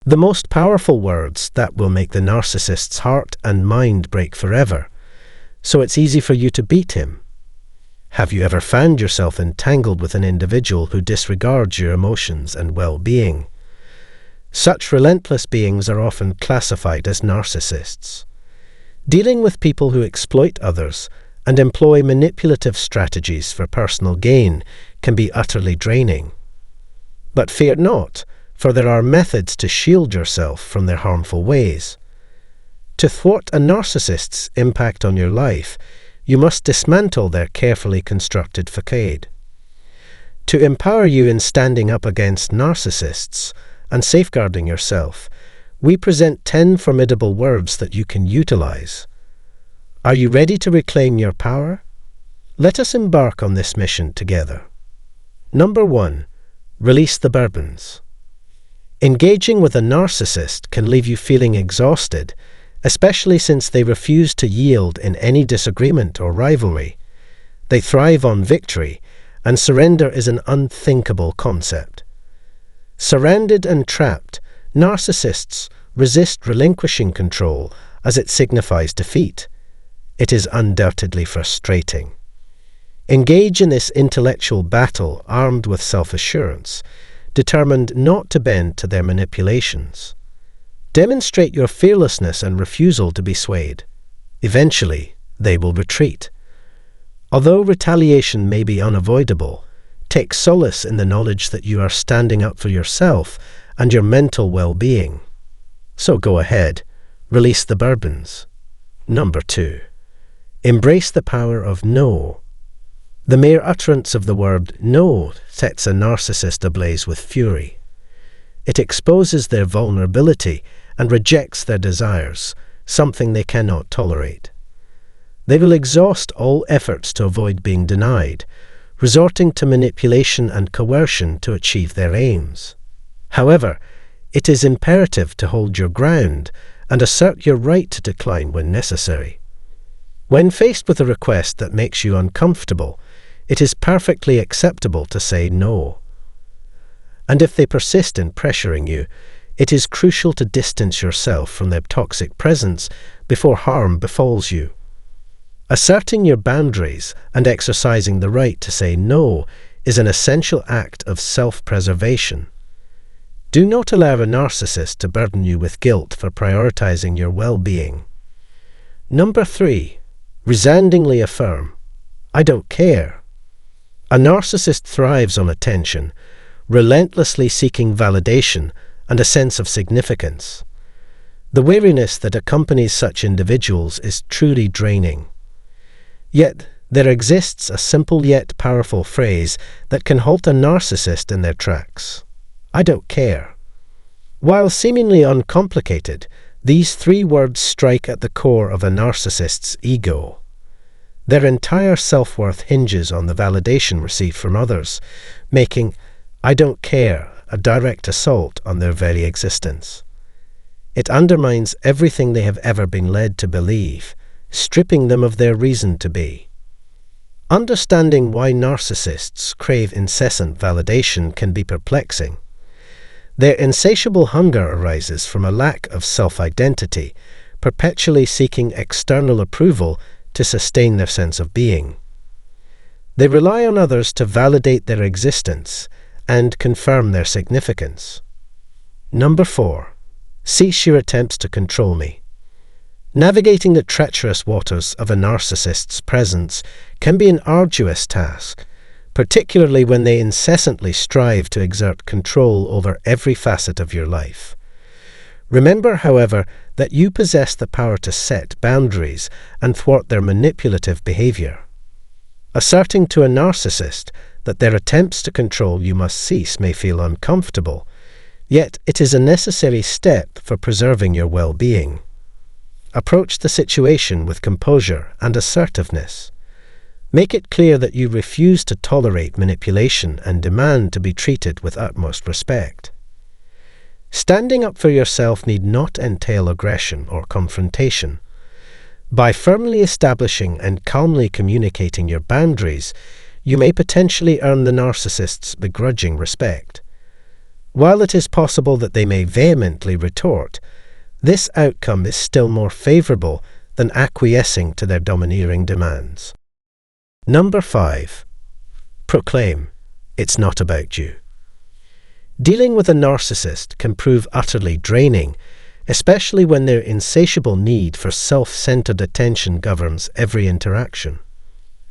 The most powerful words that will make the narcissist's heart and mind break forever, so it's easy for you to beat him. Have you ever found yourself entangled with an individual who disregards your emotions and well-being? Such relentless beings are often classified as narcissists. Dealing with people who exploit others and employ manipulative strategies for personal gain can be utterly draining. But fear not, for there are methods to shield yourself from their harmful ways. To thwart a narcissist's impact on your life, you must dismantle their carefully constructed facade. To empower you in standing up against narcissists and safeguarding yourself, we present 10 formidable words that you can utilize. Are you ready to reclaim your power? Let us embark on this mission together. Number 1. Release the burdens. Engaging with a narcissist can leave you feeling exhausted, especially since they refuse to yield in any disagreement or rivalry. They thrive on victory, and surrender is an unthinkable concept. Surrounded and trapped, narcissists resist relinquishing control as it signifies defeat. It is undoubtedly frustrating. Engage in this intellectual battle armed with self-assurance, determined not to bend to their manipulations. Demonstrate your fearlessness and refusal to be swayed. Eventually, they will retreat. Although retaliation may be unavoidable, take solace in the knowledge that you are standing up for yourself and your mental well-being. So go ahead, release the burdens. Number 2. Embrace the power of no. The mere utterance of the word no sets a narcissist ablaze with fury. It exposes their vulnerability and rejects their desires, something they cannot tolerate. They will exhaust all efforts to avoid being denied, resorting to manipulation and coercion to achieve their aims. However, it is imperative to hold your ground and assert your right to decline when necessary. When faced with a request that makes you uncomfortable, it is perfectly acceptable to say no. And if they persist in pressuring you, it is crucial to distance yourself from their toxic presence before harm befalls you. Asserting your boundaries and exercising the right to say no is an essential act of self-preservation. Do not allow a narcissist to burden you with guilt for prioritizing your well-being. Number 3. Resoundingly affirm, I don't care. A narcissist thrives on attention, relentlessly seeking validation and a sense of significance. The weariness that accompanies such individuals is truly draining. Yet, there exists a simple yet powerful phrase that can halt a narcissist in their tracks. I don't care. While seemingly uncomplicated, these 3 words strike at the core of a narcissist's ego. Their entire self-worth hinges on the validation received from others, making I don't care a direct assault on their very existence. It undermines everything they have ever been led to believe, stripping them of their reason to be. Understanding why narcissists crave incessant validation can be perplexing. Their insatiable hunger arises from a lack of self-identity, perpetually seeking external approval to sustain their sense of being. They rely on others to validate their existence and confirm their significance. Number 4. Cease your attempts to control me. Navigating the treacherous waters of a narcissist's presence can be an arduous task, particularly when they incessantly strive to exert control over every facet of your life. Remember, however, that you possess the power to set boundaries and thwart their manipulative behavior. Asserting to a narcissist that their attempts to control you must cease may feel uncomfortable, yet it is a necessary step for preserving your well-being. Approach the situation with composure and assertiveness. Make it clear that you refuse to tolerate manipulation and demand to be treated with utmost respect. Standing up for yourself need not entail aggression or confrontation. By firmly establishing and calmly communicating your boundaries, you may potentially earn the narcissist's begrudging respect. While it is possible that they may vehemently retort, this outcome is still more favorable than acquiescing to their domineering demands. Number 5. Proclaim, "It's not about you." Dealing with a narcissist can prove utterly draining, especially when their insatiable need for self-centered attention governs every interaction.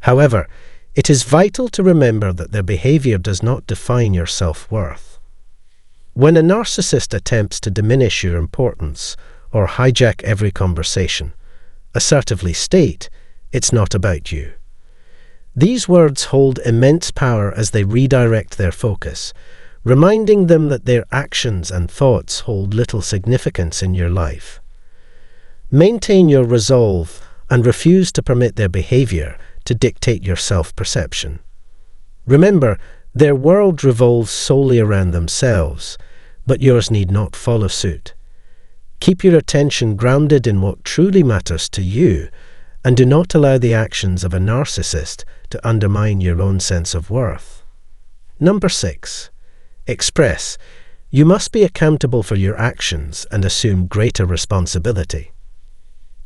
However, it is vital to remember that their behavior does not define your self-worth. When a narcissist attempts to diminish your importance or hijack every conversation, assertively state, "It's not about you." These words hold immense power as they redirect their focus, reminding them that their actions and thoughts hold little significance in your life. Maintain your resolve and refuse to permit their behavior to dictate your self-perception. Remember, their world revolves solely around themselves, but yours need not follow suit. Keep your attention grounded in what truly matters to you, and do not allow the actions of a narcissist to undermine your own sense of worth. Number 6. Express, "You must be accountable for your actions and assume greater responsibility."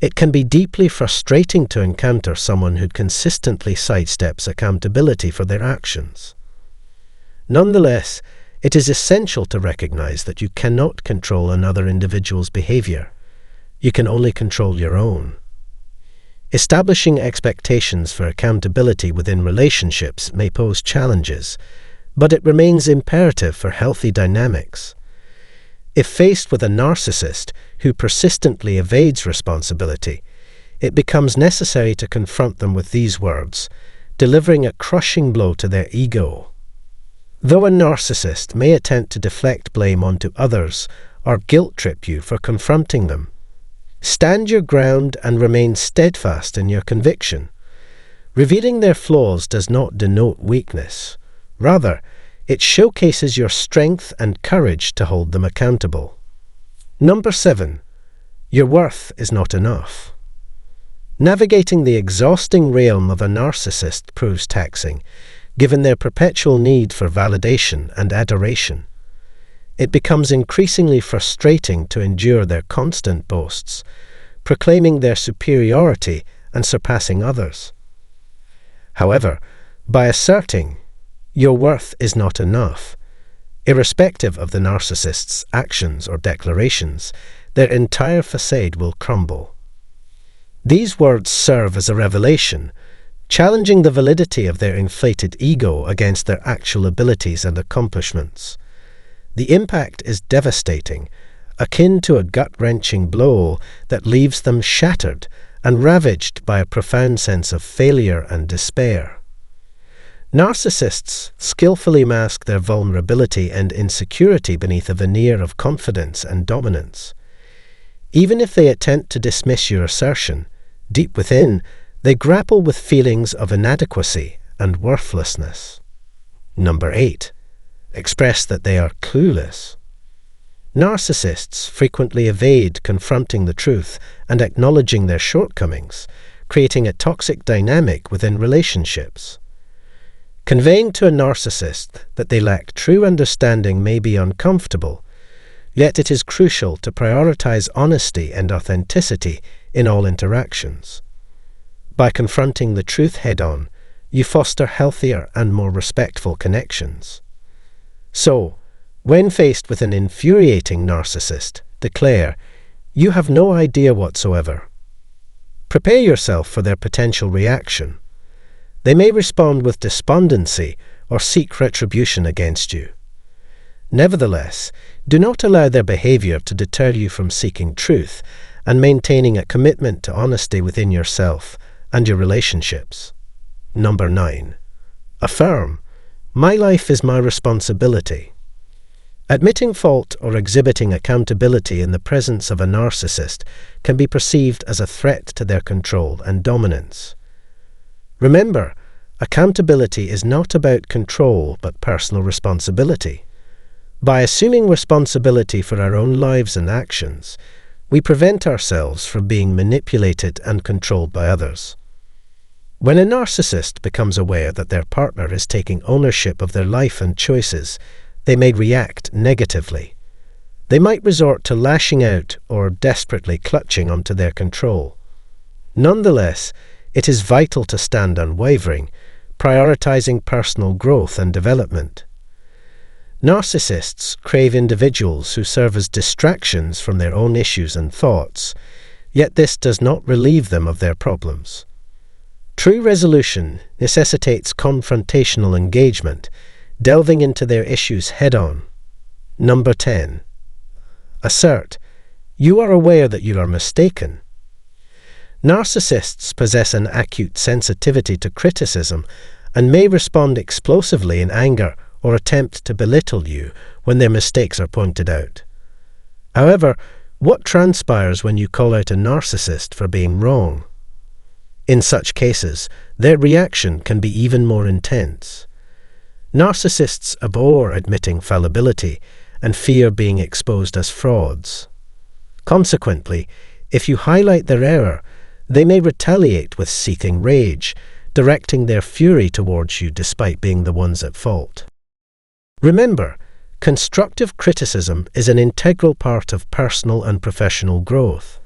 It can be deeply frustrating to encounter someone who consistently sidesteps accountability for their actions. Nonetheless, it is essential to recognize that you cannot control another individual's behavior. You can only control your own. Establishing expectations for accountability within relationships may pose challenges, but it remains imperative for healthy dynamics. If faced with a narcissist who persistently evades responsibility, it becomes necessary to confront them with these words, delivering a crushing blow to their ego. Though a narcissist may attempt to deflect blame onto others or guilt-trip you for confronting them, stand your ground and remain steadfast in your conviction. Revealing their flaws does not denote weakness. Rather, it showcases your strength and courage to hold them accountable. Number 7. Your worth is not enough. Navigating the exhausting realm of a narcissist proves taxing, given their perpetual need for validation and adoration. It becomes increasingly frustrating to endure their constant boasts, proclaiming their superiority and surpassing others. However, by asserting, "Your worth is not enough," irrespective of the narcissist's actions or declarations, their entire facade will crumble. These words serve as a revelation, challenging the validity of their inflated ego against their actual abilities and accomplishments. The impact is devastating, akin to a gut-wrenching blow that leaves them shattered and ravaged by a profound sense of failure and despair. Narcissists skillfully mask their vulnerability and insecurity beneath a veneer of confidence and dominance. Even if they attempt to dismiss your assertion, deep within, they grapple with feelings of inadequacy and worthlessness. Number 8. Express that they are clueless. Narcissists frequently evade confronting the truth and acknowledging their shortcomings, creating a toxic dynamic within relationships. Conveying to a narcissist that they lack true understanding may be uncomfortable, yet it is crucial to prioritize honesty and authenticity in all interactions. By confronting the truth head-on, you foster healthier and more respectful connections. So, when faced with an infuriating narcissist, declare, "You have no idea whatsoever." Prepare yourself for their potential reaction. They may respond with despondency or seek retribution against you. Nevertheless, do not allow their behavior to deter you from seeking truth and maintaining a commitment to honesty within yourself and your relationships. Number 9. Affirm, "My life is my responsibility." Admitting fault or exhibiting accountability in the presence of a narcissist can be perceived as a threat to their control and dominance. Remember, accountability is not about control but personal responsibility. By assuming responsibility for our own lives and actions, we prevent ourselves from being manipulated and controlled by others. When a narcissist becomes aware that their partner is taking ownership of their life and choices, They may react negatively. They might resort to lashing out or desperately clutching onto their control. Nonetheless, it is vital to stand unwavering, prioritizing personal growth and development. Narcissists crave individuals who serve as distractions from their own issues and thoughts, yet this does not relieve them of their problems. True resolution necessitates confrontational engagement, delving into their issues head-on. Number 10. Assert, you are aware that you are mistaken. Narcissists possess an acute sensitivity to criticism and may respond explosively in anger or attempt to belittle you when their mistakes are pointed out. However, what transpires when you call out a narcissist for being wrong? In such cases, their reaction can be even more intense. Narcissists abhor admitting fallibility and fear being exposed as frauds. Consequently, if you highlight their error, they may retaliate with seething rage, directing their fury towards you despite being the ones at fault. Remember, constructive criticism is an integral part of personal and professional growth.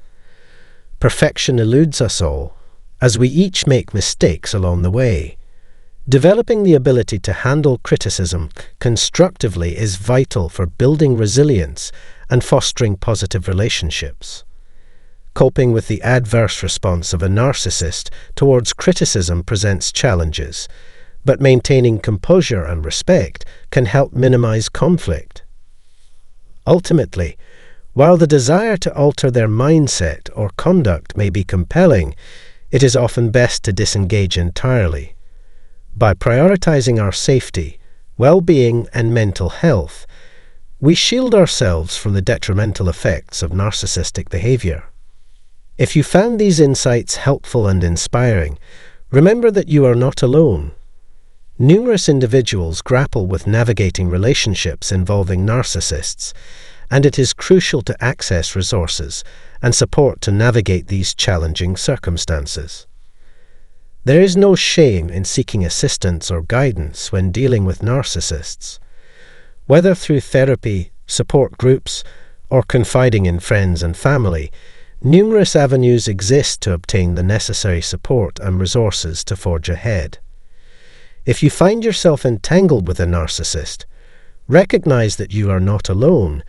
Perfection eludes us all, as we each make mistakes along the way. Developing the ability to handle criticism constructively is vital for building resilience and fostering positive relationships. Coping with the adverse response of a narcissist towards criticism presents challenges, but maintaining composure and respect can help minimize conflict. Ultimately, while the desire to alter their mindset or conduct may be compelling, it is often best to disengage entirely. By prioritizing our safety, well-being, and mental health, we shield ourselves from the detrimental effects of narcissistic behavior. If you found these insights helpful and inspiring, remember that you are not alone. Numerous individuals grapple with navigating relationships involving narcissists, and it is crucial to access resources and support to navigate these challenging circumstances. There is no shame in seeking assistance or guidance when dealing with narcissists. Whether through therapy, support groups, or confiding in friends and family, numerous avenues exist to obtain the necessary support and resources to forge ahead. If you find yourself entangled with a narcissist, recognize that you are not alone.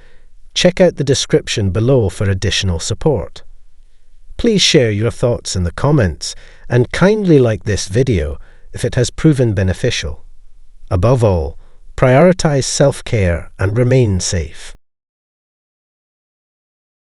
Check out the description below for additional support. Please share your thoughts in the comments and kindly like this video if it has proven beneficial. Above all, prioritize self-care and remain safe.